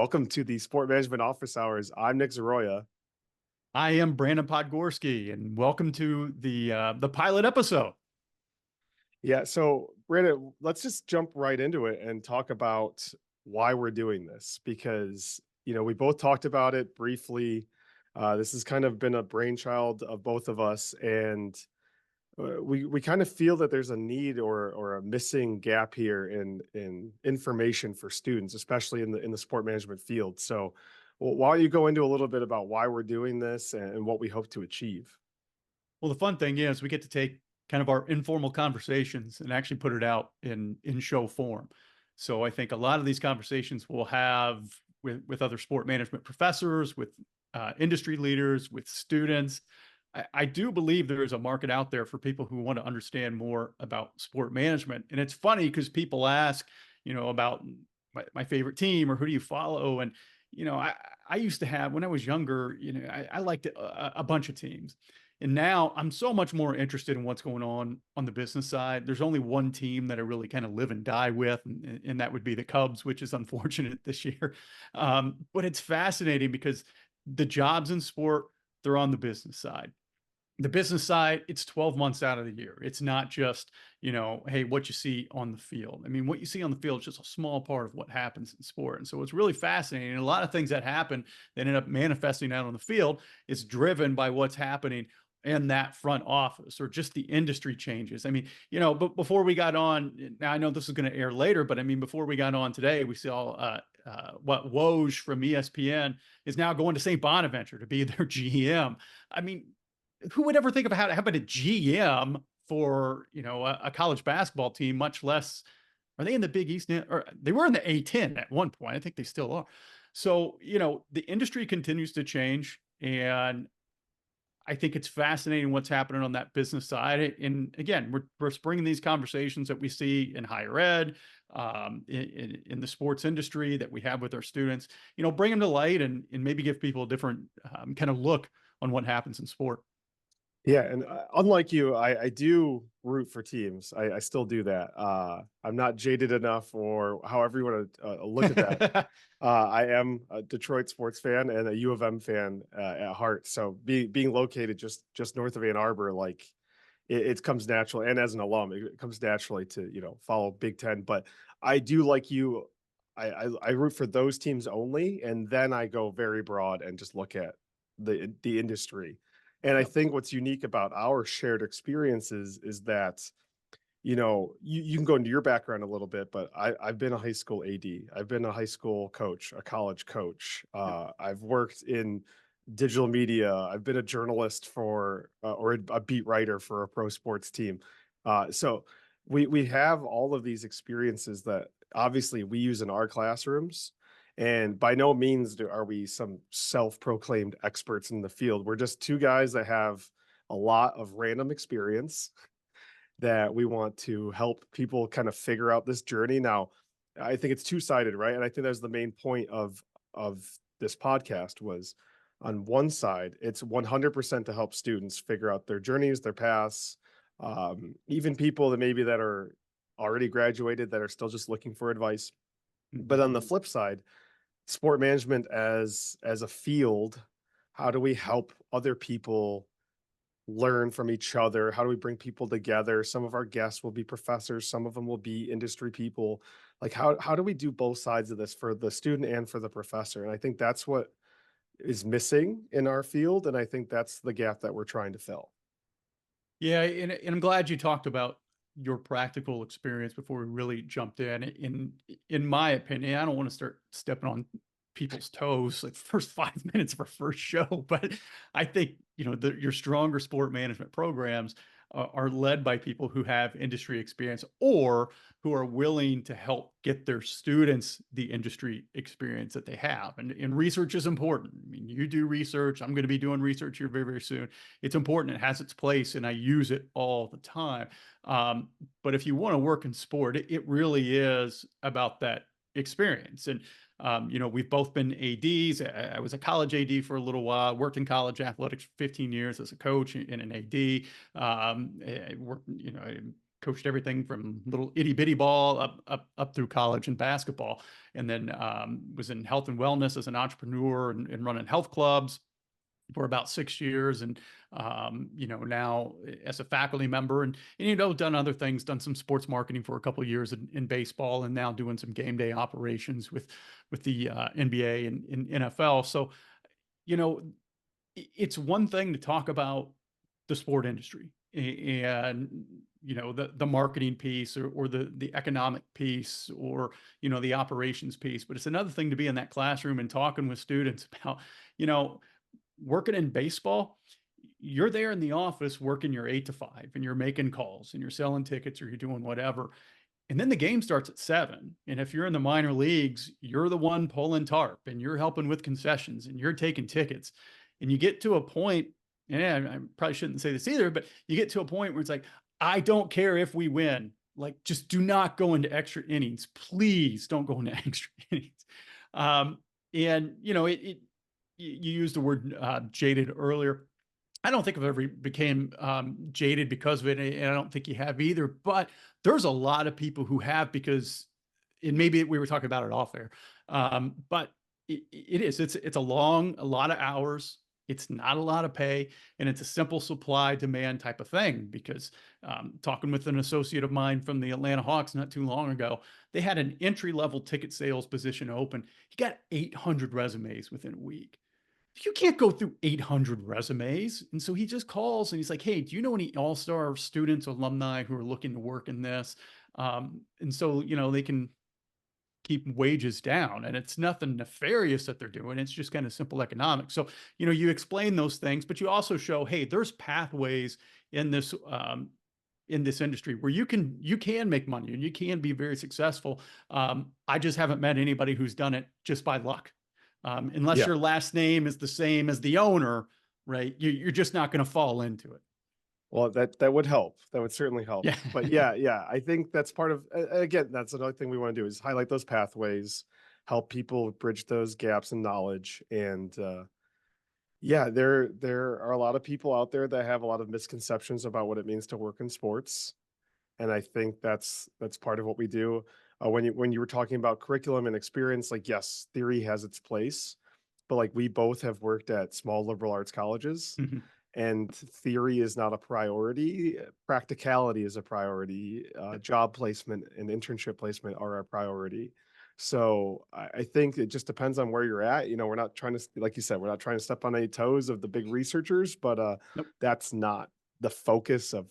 Welcome to the Sport Management Office Hours. I'm Nick Zoroya. I am Brandon Podgorski, and welcome to the pilot episode. Yeah, so Brandon, let's just jump right into it and talk about why we're doing this because we both talked about it briefly. This has kind of been a brainchild of both of us, and we kind of feel that there's a need or a missing gap here in information for students, especially in the sport management field. So, why don't you go into a little bit about why we're doing this and what we hope to achieve? Well, the fun thing is we get to take kind of our informal conversations and actually put it out in show form. So I think a lot of these conversations we'll have with other sport management professors, with industry leaders, with students. I do believe there is a market out there for people who want to understand more about sport management. And it's funny because people ask, about my favorite team or who do you follow? And, I used to have, when I was younger, I liked a bunch of teams. And now I'm so much more interested in what's going on the business side. There's only one team that I really kind of live and die with, and that would be the Cubs, which is unfortunate this year. But it's fascinating because the jobs in sport, they're on the business side. The business side, it's 12 months out of the year. It's not just, hey, what you see on the field. I mean, what you see on the field is just a small part of what happens in sport. And so it's really fascinating. And a lot of things that happen that end up manifesting out on the field is driven by what's happening in that front office or just the industry changes. I mean, but before we got on, now I know this is going to air later, but I mean, before we got on today, we saw what Woj from ESPN is now going to St. Bonaventure to be their GM. I mean, who would ever think of how about a GM for a college basketball team, much less are they in the Big East now? Or they were in the A10 at one point. I think they still are. So, the industry continues to change. And I think it's fascinating what's happening on that business side. And again, we're bringing these conversations that we see in higher ed, in the sports industry that we have with our students, bring them to light and maybe give people a different kind of look on what happens in sport. Yeah, and unlike you, I do root for teams. I still do that. I'm not jaded enough, or however you want to look at that. I am a Detroit sports fan and a U of M fan at heart. So being located just north of Ann Arbor, like it comes natural. And as an alum, it comes naturally to follow Big Ten. But I do like you. I root for those teams only, and then I go very broad and just look at the industry. And I Yep. think what's unique about our shared experiences is that you can go into your background a little bit, but I've been a high school AD. I've been a high school coach, a college coach. Yep. I've worked in digital media. I've been a journalist for or a beat writer for a pro sports team. So we have all of these experiences that obviously we use in our classrooms. And by no means are we some self-proclaimed experts in the field. We're just two guys that have a lot of random experience that we want to help people kind of figure out this journey. Now, I think it's two-sided, right? And I think that's the main point of this podcast was on one side, it's 100% to help students figure out their journeys, their paths, even people that maybe that are already graduated that are still just looking for advice. But Mhm. on the flip side, sport management as a field, how do we help other people learn from each other? How do we bring people together? Some of our guests will be professors, some of them will be industry people. Like how do we do both sides of this for the student and for the professor? And I think that's what is missing in our field, and I think that's the gap that we're trying to fill. Yeah, and I'm glad you talked about your practical experience before we really jumped in. In my opinion, I don't want to start stepping on people's toes like the first 5 minutes of our first show, but I think your stronger sport management programs are led by people who have industry experience or who are willing to help get their students the industry experience that they have. And research is important. I mean, you do research. I'm going to be doing research here very, very soon. It's important. It has its place, and I use it all the time. But if you want to work in sport, it really is about that experience. And we've both been ADs. I was a college AD for a little while, worked in college athletics for 15 years as a coach and an AD. I worked, coached everything from little itty bitty ball up through college and basketball. And then was in health and wellness as an entrepreneur and running health clubs for about 6 years. And, now as a faculty member and, done other things, done some sports marketing for a couple of years in baseball, and now doing some game day operations with the NBA and NFL. So, you know, it's one thing to talk about the sport industry and the marketing piece or the economic piece or the operations piece, but it's another thing to be in that classroom and talking with students about working in baseball. You're there in the office working your 8 to 5 and you're making calls and you're selling tickets or you're doing whatever. And then the game starts at 7. And if you're in the minor leagues, you're the one pulling tarp and you're helping with concessions and you're taking tickets. And you get to a point, and I probably shouldn't say this either, but you get to a point where it's like, I don't care if we win. Like, just do not go into extra innings. Please don't go into extra innings. And, you used the word jaded earlier. I don't think I've ever became jaded because of it, and I don't think you have either. But there's a lot of people who have, because, and maybe we were talking about it off air, but it's a lot of hours. It's not a lot of pay, and it's a simple supply demand type of thing. Because talking with an associate of mine from the Atlanta Hawks not too long ago, they had an entry level ticket sales position open. He got 800 resumes within a week. You can't go through 800 resumes. And so he just calls and he's like, hey, do you know any all-star students, alumni who are looking to work in this? And so, they can keep wages down, and it's nothing nefarious that they're doing. It's just kind of simple economics. So, you explain those things, but you also show, hey, there's pathways in this, industry where you can make money and you can be very successful. I just haven't met anybody who's done it just by luck. Unless Yeah. your last name is the same as the owner, right? You're just not going to fall into it. Well, that would help. That would certainly help. Yeah. But yeah, I think that's part of, again, that's another thing we want to do is highlight those pathways, help people bridge those gaps in knowledge. And yeah, there are a lot of people out there that have a lot of misconceptions about what it means to work in sports. And I think that's part of what we do. When you were talking about curriculum and experience, like, yes, theory has its place, but like we both have worked at small liberal arts colleges, Mhm. and theory is not a priority. Practicality is a priority. Yep. Job placement and internship placement are a priority. So I think it just depends on where you're at. We're not trying to, like you said, we're not trying to step on any toes of the big researchers, but Nope. that's not the focus of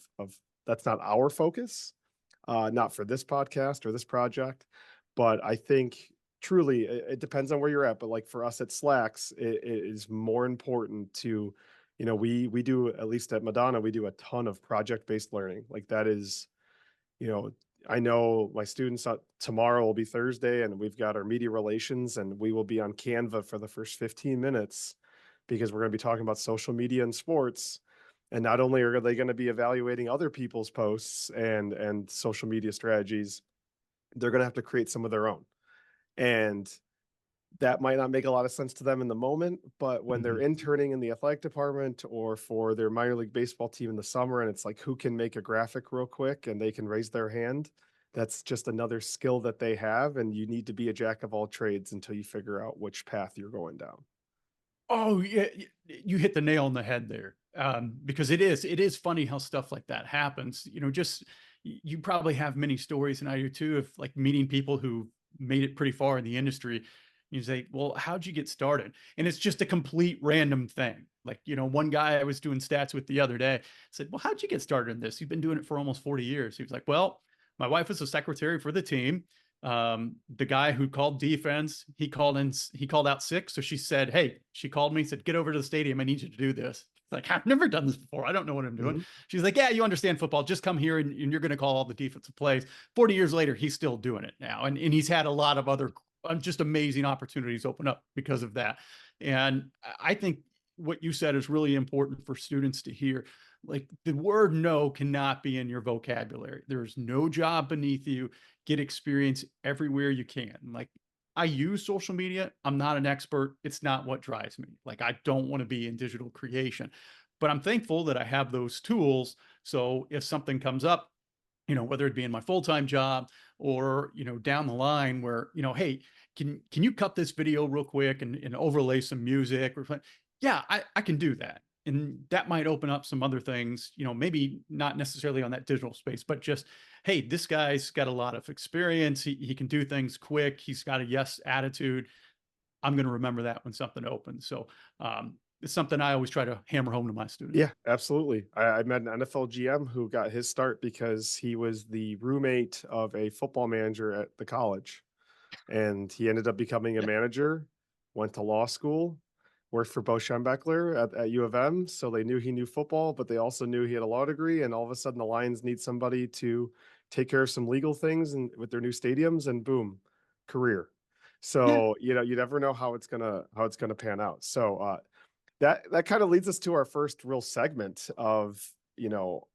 that's not our focus, not for this podcast or this project. But I think truly it depends on where you're at. But like for us at Slacks, it is more important to, we do, at least at Madonna, we do a ton of project-based learning. Like that is, you know, I know my students, tomorrow will be Thursday and we've got our media relations and we will be on Canva for the first 15 minutes because we're going to be talking about social media and sports. And not only are they going to be evaluating other people's posts and social media strategies, they're going to have to create some of their own. And that might not make a lot of sense to them in the moment, but when they're Mhm. interning in the athletic department or for their minor league baseball team in the summer, and it's like, who can make a graphic real quick and they can raise their hand, that's just another skill that they have. And you need to be a jack of all trades until you figure out which path you're going down. Oh yeah, you hit the nail on the head there. Because it is funny how stuff like that happens. Just you probably have many stories, and I do too, of like meeting people who made it pretty far in the industry. You say, well, how'd you get started? And it's just a complete random thing. Like, one guy I was doing stats with the other day said, well, how'd you get started in this? You've been doing it for almost 40 years. He was like, well, my wife was a secretary for the team. The guy who called defense, he called out sick. So she said, hey, she called me, said, get over to the stadium. I need you to do this. Like, I've never done this before. I don't know what I'm doing. Mhm. She's like, yeah, you understand football. Just come here and you're going to call all the defensive plays. 40 years later, he's still doing it now. And he's had a lot of other just amazing opportunities open up because of that. And I think what you said is really important for students to hear. Like, the word no cannot be in your vocabulary. There's no job beneath you. Get experience everywhere you can. Like, I use social media. I'm not an expert. It's not what drives me. Like, I don't want to be in digital creation, but I'm thankful that I have those tools. So if something comes up whether it be in my full-time job or, down the line where, hey, can you cut this video real quick and overlay some music or something? Yeah, I can do that. And that might open up some other things, maybe not necessarily on that digital space, but just, hey, this guy's got a lot of experience. He can do things quick. He's got a yes attitude. I'm going to remember that when something opens. So it's something I always try to hammer home to my students. Yeah, absolutely. I met an NFL GM who got his start because he was the roommate of a football manager at the college, and he ended up becoming a Yep. manager, went to law school, worked for Bo Schembechler at U of M. So they knew he knew football, but they also knew he had a law degree. And all of a sudden, the Lions need somebody to take care of some legal things and with their new stadiums, and boom, career. Yeah. So you never know how it's gonna pan out. So that kind of leads us to our first real segment of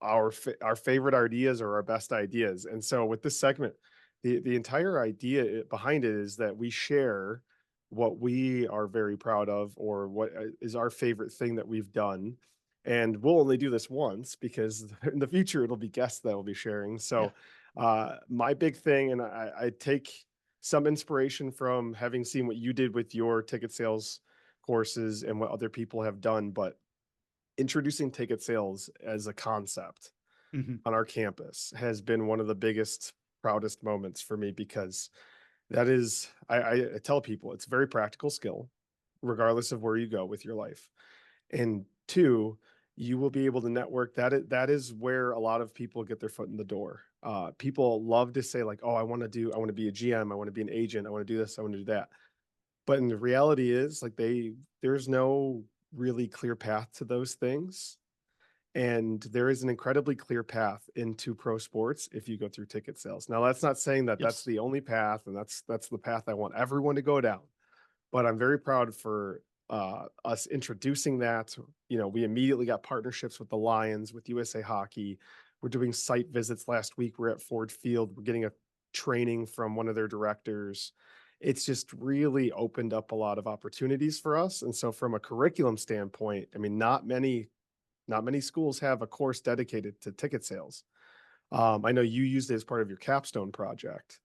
our favorite ideas or our best ideas. And so with this segment, the entire idea behind it is that we share what we are very proud of, or what is our favorite thing that we've done. And we'll only do this once because in the future it'll be guests that will be sharing. Yeah. So my big thing, and I take some inspiration from having seen what you did with your ticket sales courses and what other people have done, but introducing ticket sales as a concept Mhm. on our campus has been one of the biggest, proudest moments for me, because that is, I tell people it's a very practical skill, regardless of where you go with your life. And two, you will be able to network. That is where a lot of people get their foot in the door. People love to say like, "Oh, I want to be a GM, I want to be an agent, I want to do this, I want to do that." But in the reality is like there's no really clear path to those things. And there is an incredibly clear path into pro sports if you go through ticket sales. Now, that's not saying that that's Yes. the only path and that's the path I want everyone to go down. But I'm very proud for us introducing that. We immediately got partnerships with the Lions, with USA Hockey. We're doing site visits last week. We're at Ford Field. We're getting a training from one of their directors. It's just really opened up a lot of opportunities for us. And so, from a curriculum standpoint, I mean, not many schools have a course dedicated to ticket sales. I know you used it as part of your capstone project.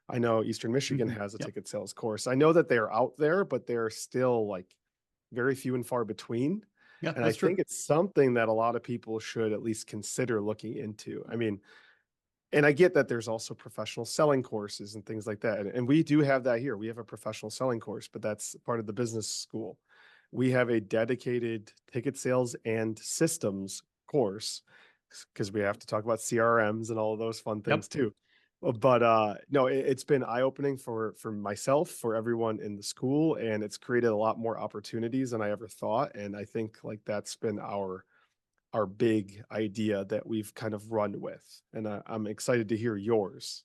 I know Eastern Michigan Mhm. has a Yep. ticket sales course. I know that they're out there, but they're still like very few and far between. Yeah, And I that's true. think it's something that a lot of people should at least consider looking into. I mean, and I get that there's also professional selling courses and things like that. And we do have that here. We have a professional selling course, but that's part of the business school. We have a dedicated ticket sales and systems course because we have to talk about CRMs and all of those fun things Yep. too. But no, it's been eye-opening for myself, for everyone in the school, and it's created a lot more opportunities than I ever thought. And I think like that's been our big idea that we've kind of run with, and I'm excited to hear yours.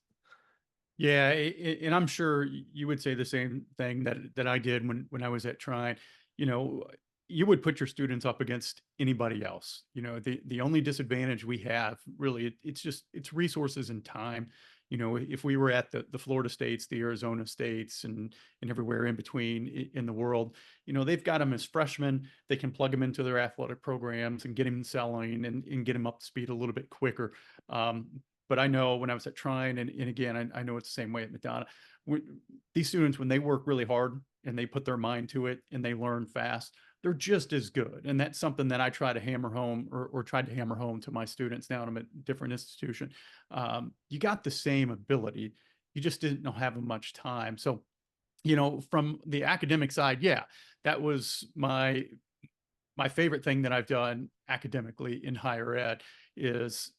Yeah, and I'm sure you would say the same thing that I did when I was at Trine. You know, you would put your students up against anybody else. The only disadvantage we have really it's resources and time. If we were at the Florida states, the Arizona states, and everywhere in between in the world, they've got them as freshmen. They can plug them into their athletic programs and get them selling and get them up to speed a little bit quicker. Um, but I know when I was at Trine, and again, I know it's the same way at McDonough. These students, when they work really hard and they put their mind to it and they learn fast, they're just as good. And that's something that I try to hammer home, or tried to hammer home to my students. Now I'm at a different institution. You got the same ability, you just didn't have much time. So, from the academic side, yeah, that was my favorite thing that I've done academically in higher ed is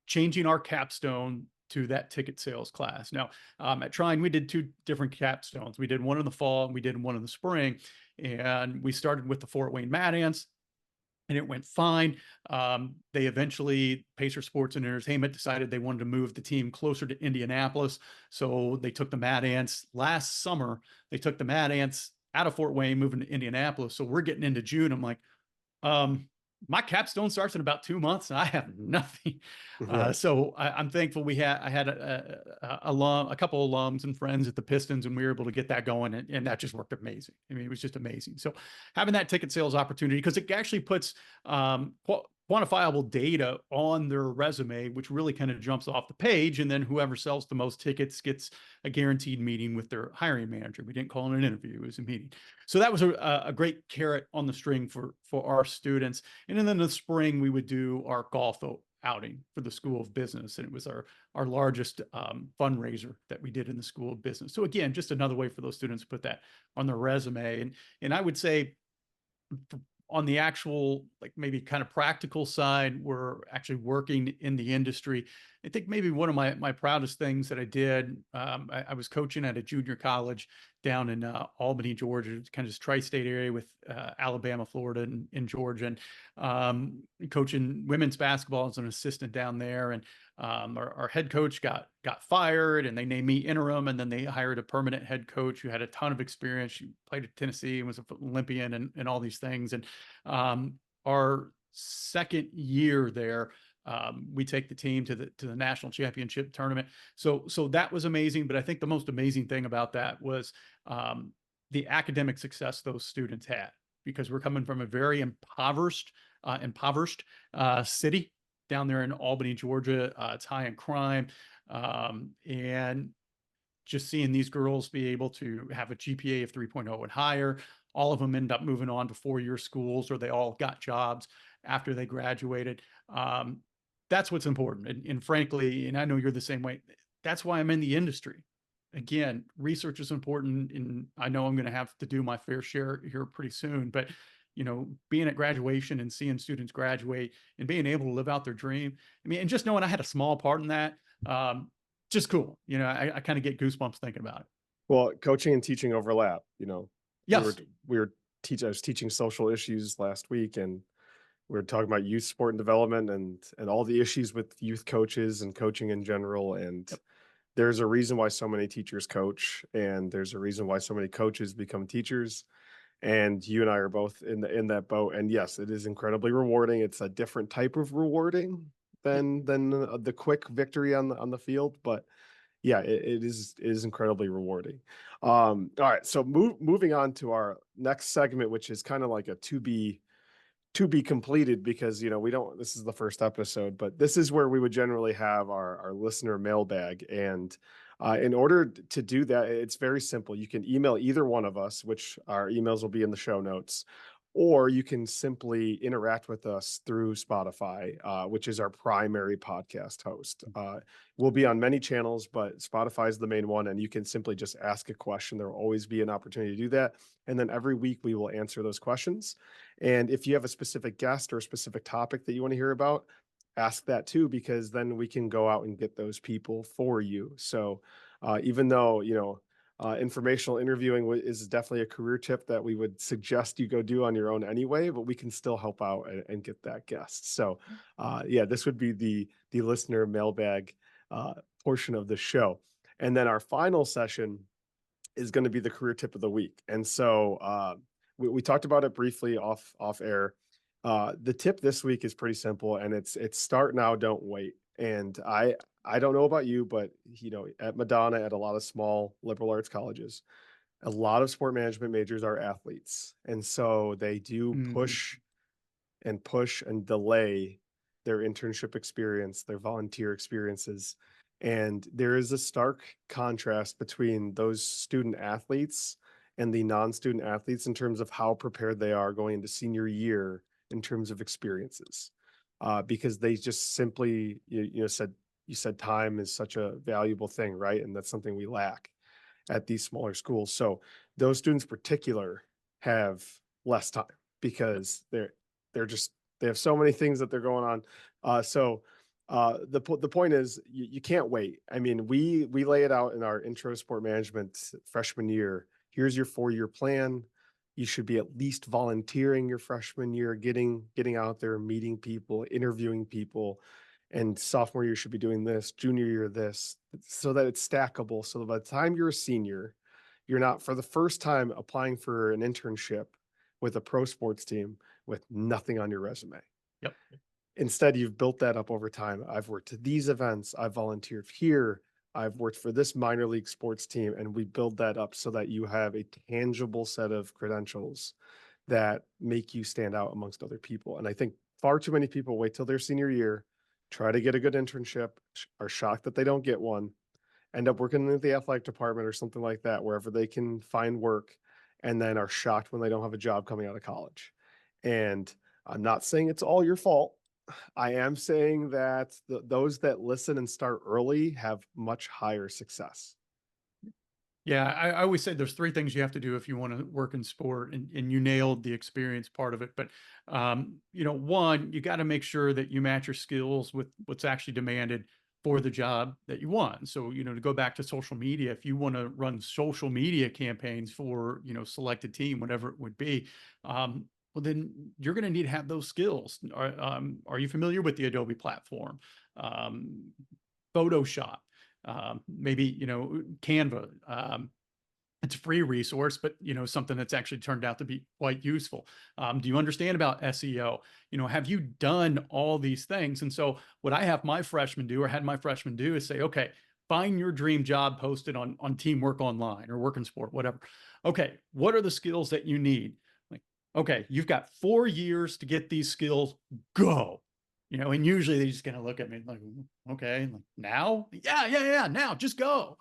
changing our capstone to that ticket sales class. Now, at Trine, we did two different capstones. We did one in the fall and we did one in the spring. And we started with the Fort Wayne Mad Ants, and it went fine. They eventually, Pacer Sports and Entertainment decided they wanted to move the team closer to Indianapolis. So they took the Mad Ants last summer. They took the Mad Ants out of Fort Wayne, moving to Indianapolis. So we're getting into June. I'm like, um, my capstone starts in about 2 months, and I have nothing. Right. So I'm thankful I had a couple of alums and friends at the Pistons, and we were able to get that going, and that just worked amazing. I mean, it was just amazing. So having that ticket sales opportunity, because it actually puts quantifiable data on their resume, which really kind of jumps off the page. And then whoever sells the most tickets gets a guaranteed meeting with their hiring manager. We didn't call it an interview, it was a meeting. So that was a great carrot on the string for our students. And then in the spring, we would do our golf outing for the School of Business. And it was our largest fundraiser that we did in the School of Business. So again, just another way for those students to put that on their resume. And I would say, on the actual, like maybe kind of practical side, we're actually working in the industry. I think maybe one of my proudest things that I did, I was coaching at a junior college down in Albany, Georgia, kind of this tri-state area with Alabama, Florida, and Georgia, and coaching women's basketball as an assistant down there. And our head coach got fired, and they named me interim, and then they hired a permanent head coach who had a ton of experience. She played at Tennessee and was an Olympian and all these things. And our second year there, we take the team to the national championship tournament. So that was amazing. But I think the most amazing thing about that was the academic success those students had, because we're coming from a very impoverished city down there in Albany, Georgia. It's high in crime, and just seeing these girls be able to have a GPA of 3.0 and higher. All of them end up moving on to four-year schools, or they all got jobs after they graduated. That's what's important. And frankly, and I know you're the same way, that's why I'm in the industry. Again, research is important, and I know I'm going to have to do my fair share here pretty soon, but being at graduation and seeing students graduate and being able to live out their dream. I mean, and just knowing I had a small part in that, just cool. I kind of get goosebumps thinking about it. Well, coaching and teaching overlap, Yes. I was teaching social issues last week, and we were talking about youth sport and development and all the issues with youth coaches and coaching in general. And Yep. there's a reason why so many teachers coach, and there's a reason why so many coaches become teachers. And you and I are both in that boat. And yes, it is incredibly rewarding. It's a different type of rewarding Yep. than the quick victory on the field, but yeah, it is incredibly rewarding. All right, so moving on to our next segment, which is kind of like a to be completed, because we don't, this is the first episode, but this is where we would generally have our listener mailbag. And in order to do that, it's very simple. You can email either one of us, which our emails will be in the show notes, or you can simply interact with us through Spotify, which is our primary podcast host. We'll be on many channels, but Spotify is the main one, and you can simply just ask a question. There will always be an opportunity to do that. And then every week we will answer those questions. And if you have a specific guest or a specific topic that you want to hear about, ask that too, because then we can go out and get those people for you. So even though, informational interviewing is definitely a career tip that we would suggest you go do on your own anyway, but we can still help out and get that guest. So yeah, this would be the listener mailbag portion of the show. And then our final session is going to be the career tip of the week. And so we talked about it briefly off air. The tip this week is pretty simple, and it's start now, don't wait. And I don't know about you, but at Madonna, at a lot of small liberal arts colleges, a lot of sport management majors are athletes, and so they do Mhm. push and delay their internship experience, their volunteer experiences. And there is a stark contrast between those student athletes and the non-student athletes in terms of how prepared they are going into senior year in terms of experiences. Because they just simply, you said time is such a valuable thing, right? And that's something we lack at these smaller schools. So those students in particular have less time because they're just, they have so many things that they're going on. The point is you can't wait. I mean, we lay it out in our intro to sport management freshman year. Here's your 4-year plan. You should be at least volunteering your freshman year, getting out there, meeting people, interviewing people. And sophomore year should be doing this, junior year this, so that it's stackable. So that by the time you're a senior, you're not for the first time applying for an internship with a pro sports team with nothing on your resume. Yep. Instead, you've built that up over time. I've worked at these events, I've volunteered here, I've worked for this minor league sports team, and we build that up so that you have a tangible set of credentials that make you stand out amongst other people. And I think far too many people wait till their senior year, try to get a good internship, are shocked that they don't get one, end up working in the athletic department or something like that, wherever they can find work, and then are shocked when they don't have a job coming out of college. And I'm not saying it's all your fault. I am saying that those that listen and start early have much higher success. Yeah, I always say there's three things you have to do if you want to work in sport, and you nailed the experience part of it. But one, you got to make sure that you match your skills with what's actually demanded for the job that you want. So, to go back to social media, if you want to run social media campaigns for, selected team, whatever it would be, well, then you're going to need to have those skills. Are you familiar with the Adobe platform? Photoshop, maybe, Canva. It's a free resource, but something that's actually turned out to be quite useful. Do you understand about SEO? Have you done all these things? And so what I have my freshmen do, or had my freshmen do, is say, okay, find your dream job posted on Teamwork Online or Work in Sport, whatever. Okay, what are the skills that you need? Like, okay, you've got 4 years to get these skills. Go. And usually they just kind of look at me like, okay, like, now? Yeah, now, just go.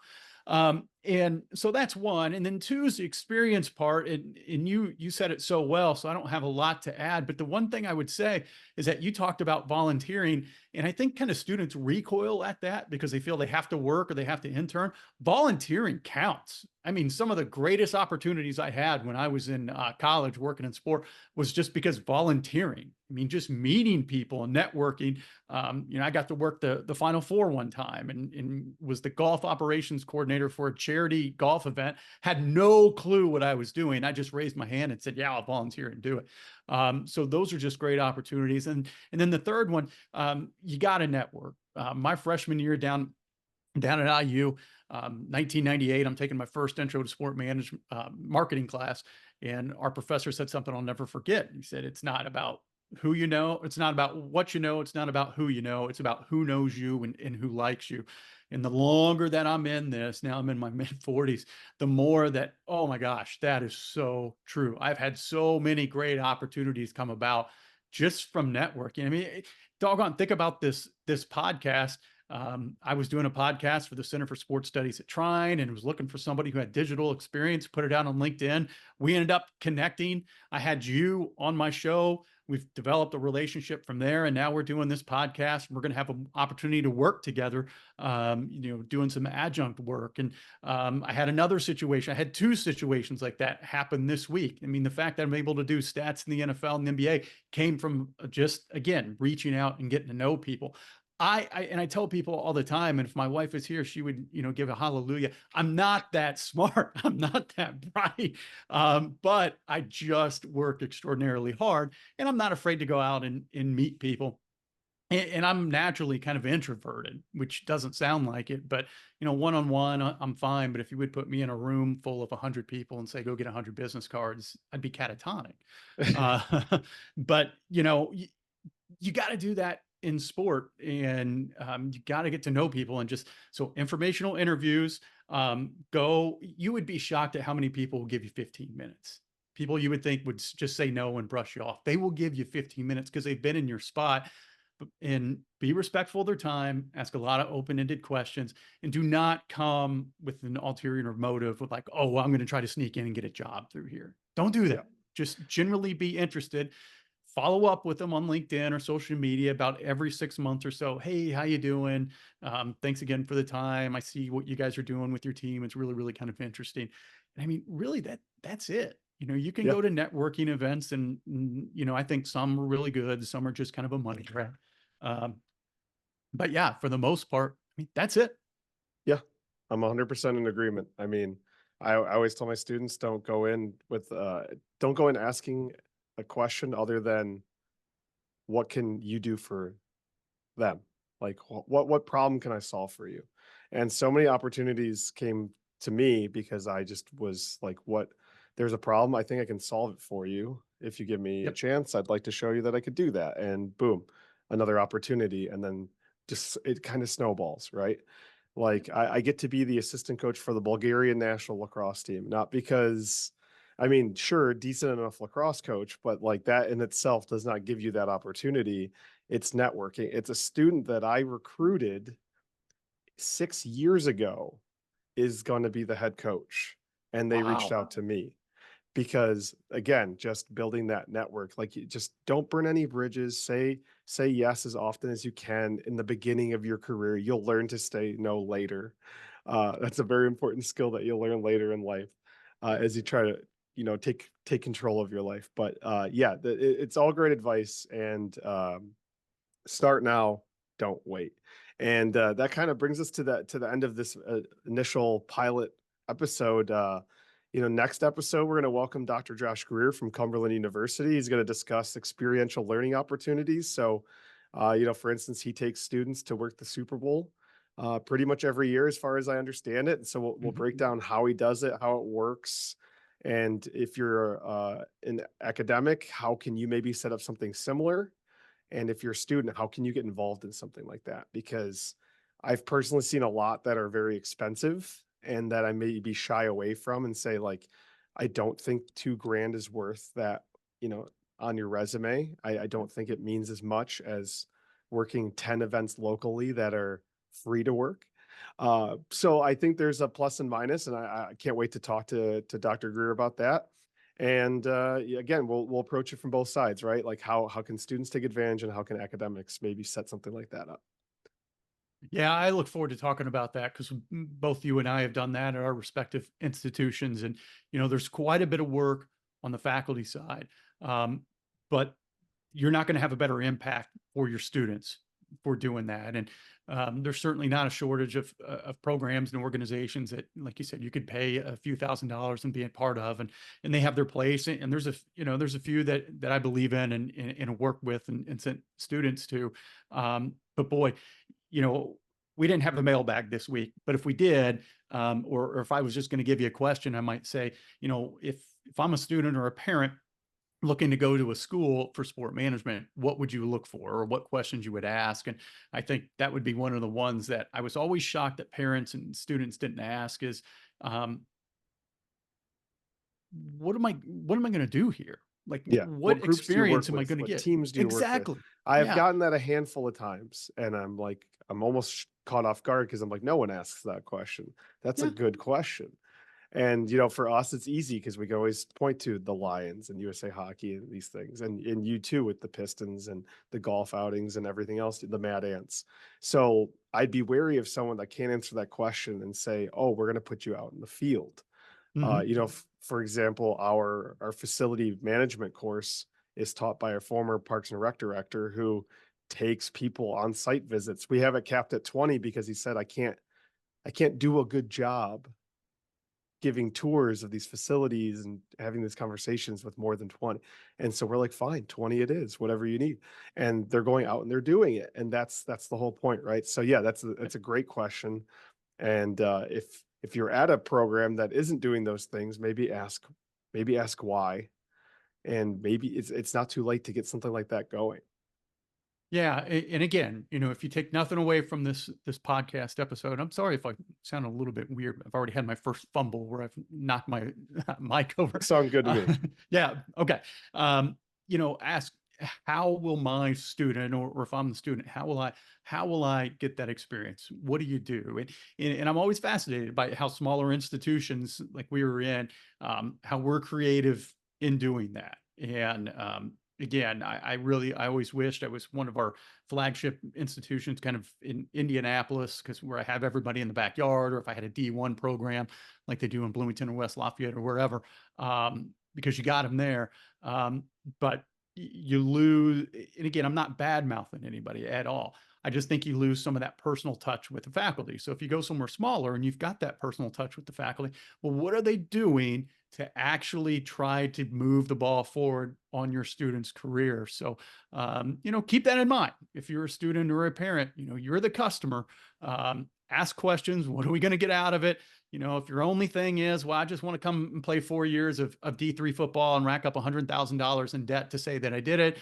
And so that's one. And then two is the experience part. And you said it so well, so I don't have a lot to add. But the one thing I would say is that you talked about volunteering. And I think kind of students recoil at that because they feel they have to work or they have to intern. Volunteering counts. I mean, some of the greatest opportunities I had when I was in college working in sport was just because volunteering. I mean, just meeting people and networking. I got to work the Final Four one time and was the golf operations coordinator for a charity golf event. Had no clue what I was doing. I just raised my hand and said, "Yeah, I'll volunteer and do it." So those are just great opportunities. And then the third one, you got to network. My freshman year down at IU, 1998, I'm taking my first intro to sport management marketing class, and our professor said something I'll never forget. He said, "It's not about who you know. It's not about what you know. It's not about who you know. It's about who knows you and who likes you." And the longer that I'm in this, now I'm in my mid 40s, the more that, oh my gosh, that is so true. I've had so many great opportunities come about just from networking. I mean, doggone, think about this podcast. I was doing a podcast for the Center for Sports Studies at Trine and was looking for somebody who had digital experience, put it out on LinkedIn. We ended up connecting. I had you on my show. We've developed a relationship from there, and now we're doing this podcast. We're going to have an opportunity to work together, doing some adjunct work. And I had another situation. I had two situations like that happen this week. I mean, the fact that I'm able to do stats in the NFL and the NBA came from just, again, reaching out and getting to know people. I tell people all the time, and if my wife is here, she would, give a hallelujah. I'm not that smart. I'm not that bright. But I just work extraordinarily hard, and I'm not afraid to go out and meet people. And I'm naturally kind of introverted, which doesn't sound like it, but one-on-one, I'm fine. But if you would put me in a room full of 100 people and say, go get 100 business cards, I'd be catatonic. But you got to do that in sport, and you got to get to know people. And just so informational interviews, you would be shocked at how many people will give you 15 minutes. People you would think would just say no and brush you off. They will give you 15 minutes because they've been in your spot. And be respectful of their time, ask a lot of open-ended questions, and do not come with an ulterior motive with like, oh, well, I'm going to try to sneak in and get a job through here. Don't do that. Yeah. Just generally be interested. Follow up with them on LinkedIn or social media about every 6 months or so. Hey, how you doing? Thanks again for the time. I see what you guys are doing with your team. It's really, really kind of interesting. And I mean, really, that's it. You can Yeah. go to networking events, and I think some are really good. Some are just kind of a money grab. But yeah, for the most part, I mean, that's it. Yeah. I'm 100% in agreement. I mean, I always tell my students, don't go in asking a question other than what can you do for them? Like, what problem can I solve for you? And so many opportunities came to me because I just was like, what, there's a problem. I think I can solve it for you. If you give me a Yep. chance, I'd like to show you that I could do that. And boom, another opportunity. And then just it kind of snowballs, right? Like I get to be the assistant coach for the Bulgarian national lacrosse team, not because I mean, sure, decent enough lacrosse coach, but like that in itself does not give you that opportunity. It's networking. It's a student that I recruited 6 years ago is going to be the head coach. And they reached Wow. out to me because again, just building that network, like you just don't burn any bridges. Say yes as often as you can in the beginning of your career. You'll learn to say no later. That's a very important skill that you'll learn later in life as you try to take control of your life. But yeah, it's all great advice, and start now, don't wait. And that kind of brings us to the end of this initial pilot episode. Next episode we're going to welcome Dr. Josh Greer from Cumberland University. He's going to discuss experiential learning opportunities. So, for instance, he takes students to work the Super Bowl pretty much every year, as far as I understand it. And so we'll break Mhm. down how he does it, how it works, and if you're an academic, how can you maybe set up something similar? And if you're a student, how can you get involved in something like that? Because I've personally seen a lot that are very expensive and that I may be shy away from and say, like, I don't think 2 grand is worth that, you know, on your resume. I don't think it means as much as working 10 events locally that are free to work. So I think there's a plus and minus, and I can't wait to talk to Dr. Greer about that. And again, we'll approach it from both sides, right? Like how can students take advantage, and how can academics maybe set something like that up? Yeah, I look forward to talking about that because both you and I have done that at our respective institutions. And, there's quite a bit of work on the faculty side. Um, but you're not going to have a better impact for your students for doing that. And there's certainly not a shortage of programs and organizations that, like you said, you could pay a few $1,000s and be a part of, and they have their place. And there's a few that I believe in and work with and sent students to. But boy, you know, we didn't have a mailbag this week, but if we did, or if I was just going to give you a question, I might say, if I'm a student or a parent looking to go to a school for sport management, what would you look for, or what questions you would ask? And I think that would be one of the ones that I was always shocked that parents and students didn't ask is, um, what am I going to do here? Like, Yeah. What what groups do you experience work am I with? going to What get? teams do you work with? Exactly. I have Yeah. gotten that a handful of times, and I'm like, I'm almost caught off guard because I'm like, no one asks that question. That's a Yeah. good question. And for us, it's easy because we can always point to the Lions and USA Hockey and these things, and you too with the Pistons and the golf outings and everything else, the Mad Ants. So I'd be wary of someone that can't answer that question and say, "Oh, we're going to put you out in the field." Hmm. For example, our facility management course is taught by a former Parks and Rec director who takes people on site visits. We have it capped at 20 because he said I can't do a good job giving tours of these facilities and having these conversations with more than 20. And so we're like, fine, 20 it is, whatever you need. And they're going out and they're doing it. And that's the whole point, right? So yeah, that's a great question. And if you're at a program that isn't doing those things, maybe ask why. And maybe it's not too late to get something like that going. Yeah, and again, if you take nothing away from this podcast episode, I'm sorry if I sound a little bit weird. I've already had my first fumble where I've knocked my mic over. Sound good to Uh, me. yeah, okay. Ask how will my student, or if I'm the student, how will I get that experience? What do you do? And I'm always fascinated by how smaller institutions like we were in, how we're creative in doing that. And again, I always wished I was one of our flagship institutions kind of in Indianapolis, because where I have everybody in the backyard, or if I had a D1 program like they do in Bloomington or West Lafayette or wherever, because you got them there. But you lose, and again, I'm not bad mouthing anybody at all. I just think you lose some of that personal touch with the faculty. So if you go somewhere smaller and you've got that personal touch with the faculty, well, what are they doing to actually try to move the ball forward on your student's career? So, keep that in mind. If you're a student or a parent, you're the customer. Ask questions. What are we going to get out of it? If your only thing is, well, I just want to come and play 4 years of D3 football and rack up $100,000 in debt to say that I did it.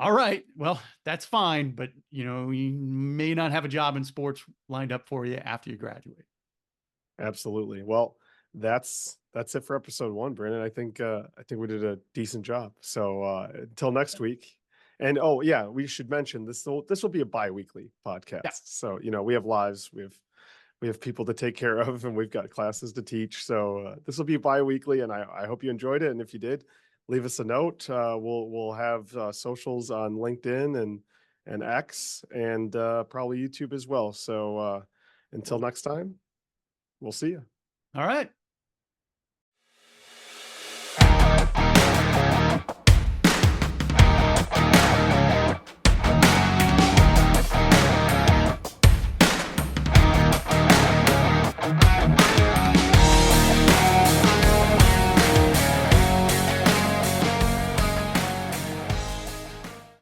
All right, well, that's fine, but you may not have a job in sports lined up for you after you graduate. Absolutely. Well, that's it for episode 1, Brandon. I think we did a decent job. So until next week. And oh yeah, we should mention this will be a bi-weekly Yeah. podcast. So, we have lives, we have people to take care of, and we've got classes to teach. So this will be bi-weekly, and I hope you enjoyed it. And if you did, leave us a note. We'll have socials on LinkedIn and X, and probably YouTube as well. So until Well, next time, we'll see you. all right.